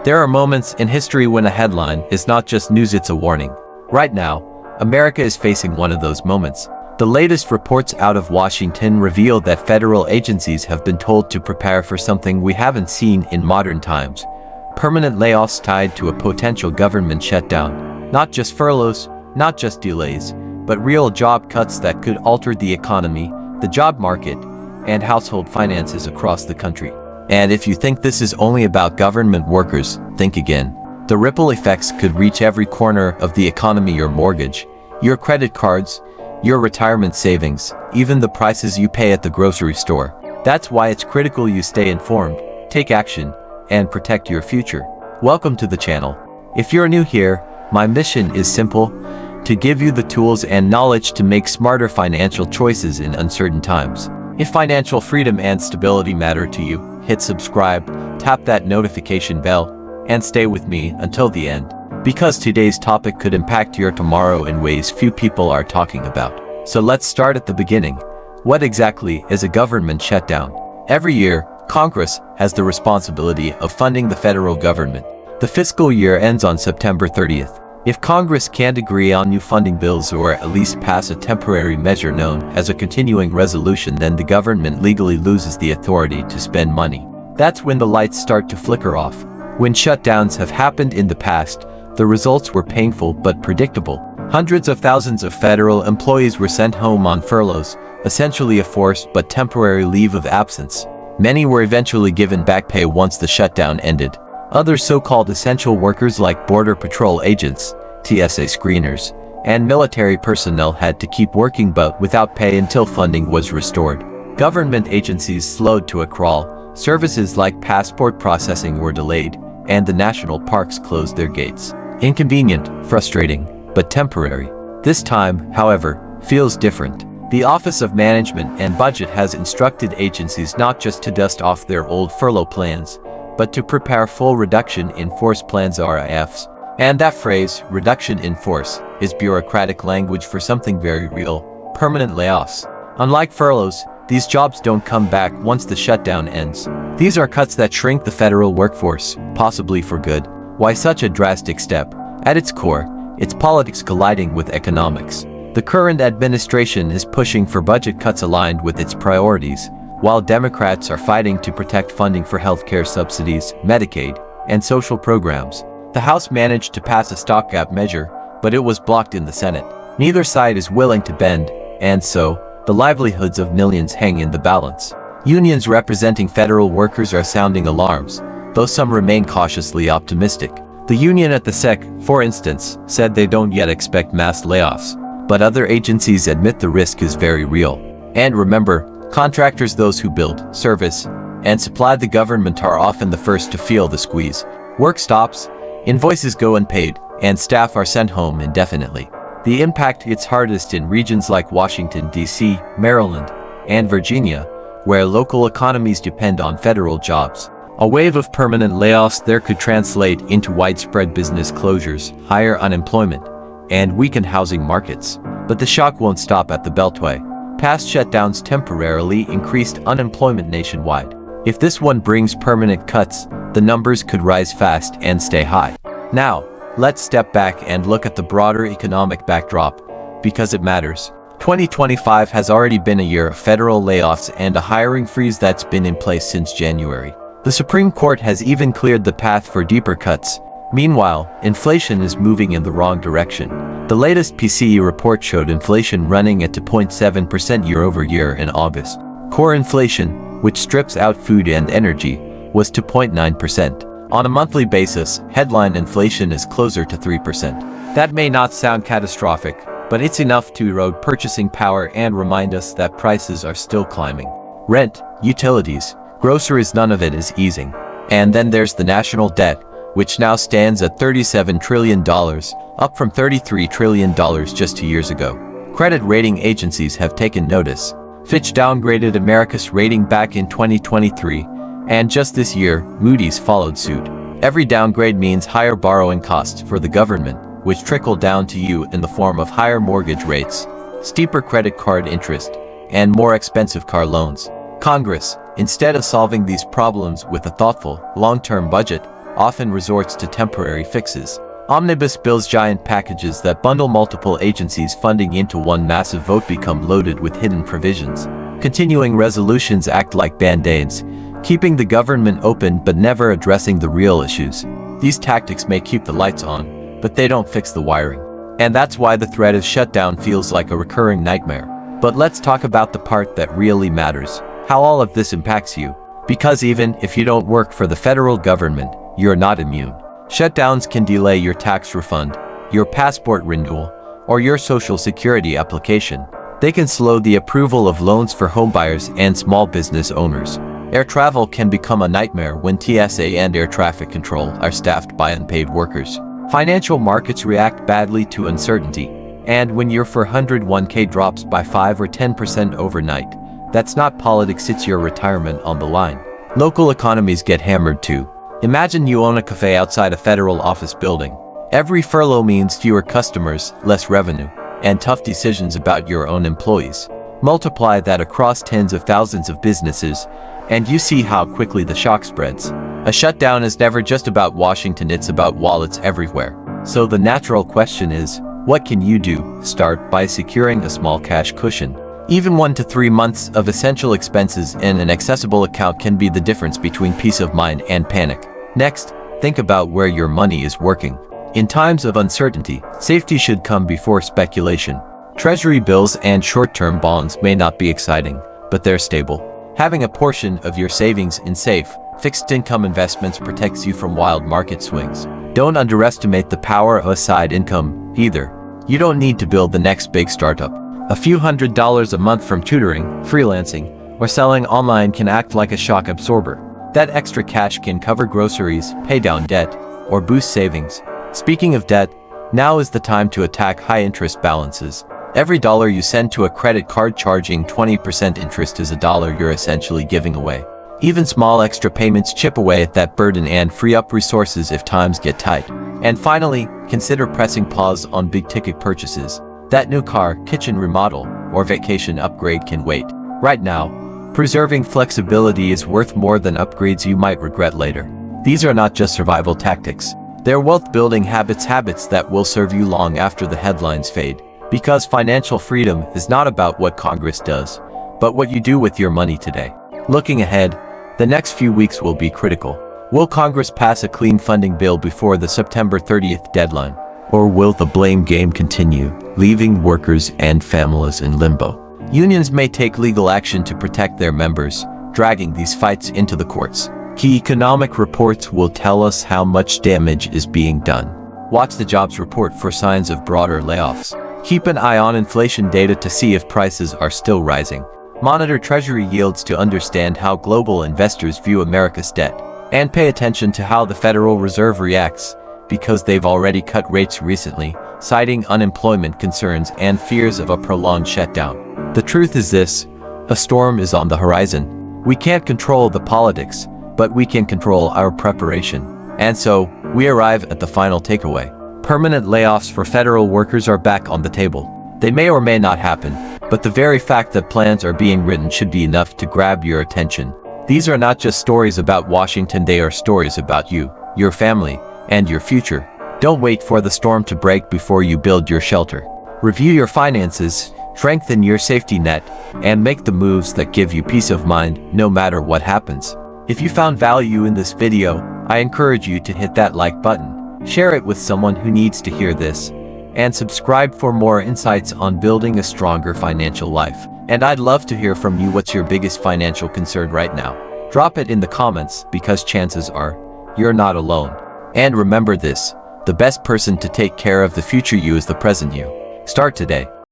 There are moments in history when a headline is not just news, it's a warning. Right now, America is facing one of those moments. The latest reports out of Washington reveal that federal agencies have been told to prepare for something we haven't seen in modern times: permanent layoffs tied to a potential government shutdown. Not just furloughs, not just delays, but real job cuts that could alter the economy, the job market, and household finances across the country. And if you think this is only about government workers, think again. The ripple effects could reach every corner of the economy: your mortgage, your credit cards, your retirement savings, even the prices you pay at the grocery store. That's why it's critical you stay informed, take action, and protect your future. Welcome to the channel. If you're new here, my mission is simple: to give you the tools and knowledge to make smarter financial choices in uncertain times. If financial freedom and stability matter to you, hit subscribe, tap that notification bell, and stay with me until the end, because today's topic could impact your tomorrow in ways few people are talking about. So let's start at the beginning. What exactly is a government shutdown? Every year, Congress has the responsibility of funding the federal government. The fiscal year ends on September 30th. If Congress can't agree on new funding bills or at least pass a temporary measure known as a continuing resolution, then the government legally loses the authority to spend money. That's when the lights start to flicker off. When shutdowns have happened in the past, the results were painful but predictable. Hundreds of thousands of federal employees were sent home on furloughs, essentially a forced but temporary leave of absence. Many were eventually given back pay once the shutdown ended. Other so-called essential workers like Border Patrol agents, TSA screeners, and military personnel had to keep working but without pay until funding was restored. Government agencies slowed to a crawl, services like passport processing were delayed, and the national parks closed their gates. Inconvenient, frustrating, but temporary. This time, however, feels different. The Office of Management and Budget has instructed agencies not just to dust off their old furlough plans, but to prepare full reduction in force plans, RIFs. And that phrase, reduction in force, is bureaucratic language for something very real: permanent layoffs. Unlike furloughs, these jobs don't come back once the shutdown ends. These are cuts that shrink the federal workforce, possibly for good. Why such a drastic step? At its core, it's politics colliding with economics. The current administration is pushing for budget cuts aligned with its priorities, while Democrats are fighting to protect funding for healthcare subsidies, Medicaid, and social programs. The House managed to pass a stopgap measure, but it was blocked in the Senate. Neither side is willing to bend, and so, the livelihoods of millions hang in the balance. Unions representing federal workers are sounding alarms, though some remain cautiously optimistic. The union at the SEC, for instance, said they don't yet expect mass layoffs, but other agencies admit the risk is very real. And remember, contractors, those who build, service, and supply the government, are often the first to feel the squeeze. Work stops, invoices go unpaid, and staff are sent home indefinitely. The impact hits hardest in regions like Washington, D.C., Maryland, and Virginia, where local economies depend on federal jobs. A wave of permanent layoffs there could translate into widespread business closures, higher unemployment, and weakened housing markets. But the shock won't stop at the Beltway. Past shutdowns temporarily increased unemployment nationwide. If this one brings permanent cuts, the numbers could rise fast and stay high. Now, let's step back and look at the broader economic backdrop, because it matters. 2025 has already been a year of federal layoffs and a hiring freeze that's been in place since January. The Supreme Court has even cleared the path for deeper cuts. Meanwhile, inflation is moving in the wrong direction. The latest PCE report showed inflation running at 2.7% year-over-year in August. Core inflation, which strips out food and energy, was 2.9%. On a monthly basis, headline inflation is closer to 3%. That may not sound catastrophic, but it's enough to erode purchasing power and remind us that prices are still climbing. Rent, utilities, groceries, none of it is easing. And then there's the national debt, which now stands at $37 trillion, up from $33 trillion just 2 years ago. Credit rating agencies have taken notice. Fitch downgraded America's rating back in 2023, and just this year, Moody's followed suit. Every downgrade means higher borrowing costs for the government, which trickle down to you in the form of higher mortgage rates, steeper credit card interest, and more expensive car loans. Congress, instead of solving these problems with a thoughtful, long-term budget, often resorts to temporary fixes. Omnibus bills, giant packages that bundle multiple agencies' funding into one massive vote, become loaded with hidden provisions. Continuing resolutions act like band-aids, keeping the government open but never addressing the real issues. These tactics may keep the lights on, but they don't fix the wiring. And that's why the threat of shutdown feels like a recurring nightmare. But let's talk about the part that really matters: how all of this impacts you. Because even if you don't work for the federal government, you're not immune. Shutdowns can delay your tax refund, your passport renewal, or your social security application. They can slow the approval of loans for homebuyers and small business owners. Air travel can become a nightmare when TSA and air traffic control are staffed by unpaid workers. Financial markets react badly to uncertainty, and when your 401k drops by 5 or 10% overnight, that's not politics, it's your retirement on the line. Local economies get hammered too. Imagine you own a cafe outside a federal office building. Every furlough means fewer customers, less revenue, and tough decisions about your own employees. Multiply that across tens of thousands of businesses, and you see how quickly the shock spreads. A shutdown is never just about Washington, it's about wallets everywhere. So the natural question is, what can you do? Start by securing a small cash cushion. Even 1 to 3 months of essential expenses in an accessible account can be the difference between peace of mind and panic. Next, think about where your money is working. In times of uncertainty, safety should come before speculation. Treasury bills and short-term bonds may not be exciting, but they're stable. Having a portion of your savings in safe, fixed-income investments protects you from wild market swings. Don't underestimate the power of a side income, either. You don't need to build the next big startup. A few $100s a month from tutoring, freelancing, or selling online can act like a shock absorber. That extra cash can cover groceries, pay down debt, or boost savings. Speaking of debt, now is the time to attack high-interest balances. Every dollar you send to a credit card charging 20% interest is a dollar you're essentially giving away. Even small extra payments chip away at that burden and free up resources if times get tight. And finally, consider pressing pause on big-ticket purchases. That new car, kitchen remodel, or vacation upgrade can wait. Right now, preserving flexibility is worth more than upgrades you might regret later. These are not just survival tactics. They're wealth-building habits that will serve you long after the headlines fade. Because financial freedom is not about what Congress does, but what you do with your money today. Looking ahead, the next few weeks will be critical. Will Congress pass a clean funding bill before the September 30th deadline? Or will the blame game continue, leaving workers and families in limbo? Unions may take legal action to protect their members, dragging these fights into the courts. Key economic reports will tell us how much damage is being done. Watch the jobs report for signs of broader layoffs. Keep an eye on inflation data to see if prices are still rising. Monitor Treasury yields to understand how global investors view America's debt. And pay attention to how the Federal Reserve reacts, because they've already cut rates recently, citing unemployment concerns and fears of a prolonged shutdown. The truth is this: a storm is on the horizon. We can't control the politics, but we can control our preparation. And so, we arrive at the final takeaway. Permanent layoffs for federal workers are back on the table. They may or may not happen, but the very fact that plans are being written should be enough to grab your attention. These are not just stories about Washington, they are stories about you, your family, and your future. Don't wait for the storm to break before you build your shelter. Review your finances, strengthen your safety net, and make the moves that give you peace of mind no matter what happens. If you found value in this video, I encourage you to hit that like button, share it with someone who needs to hear this, and subscribe for more insights on building a stronger financial life. And I'd love to hear from you. What's your biggest financial concern right now? Drop it in the comments, because chances are you're not alone. And remember this: the best person to take care of the future you is the present you. Start today.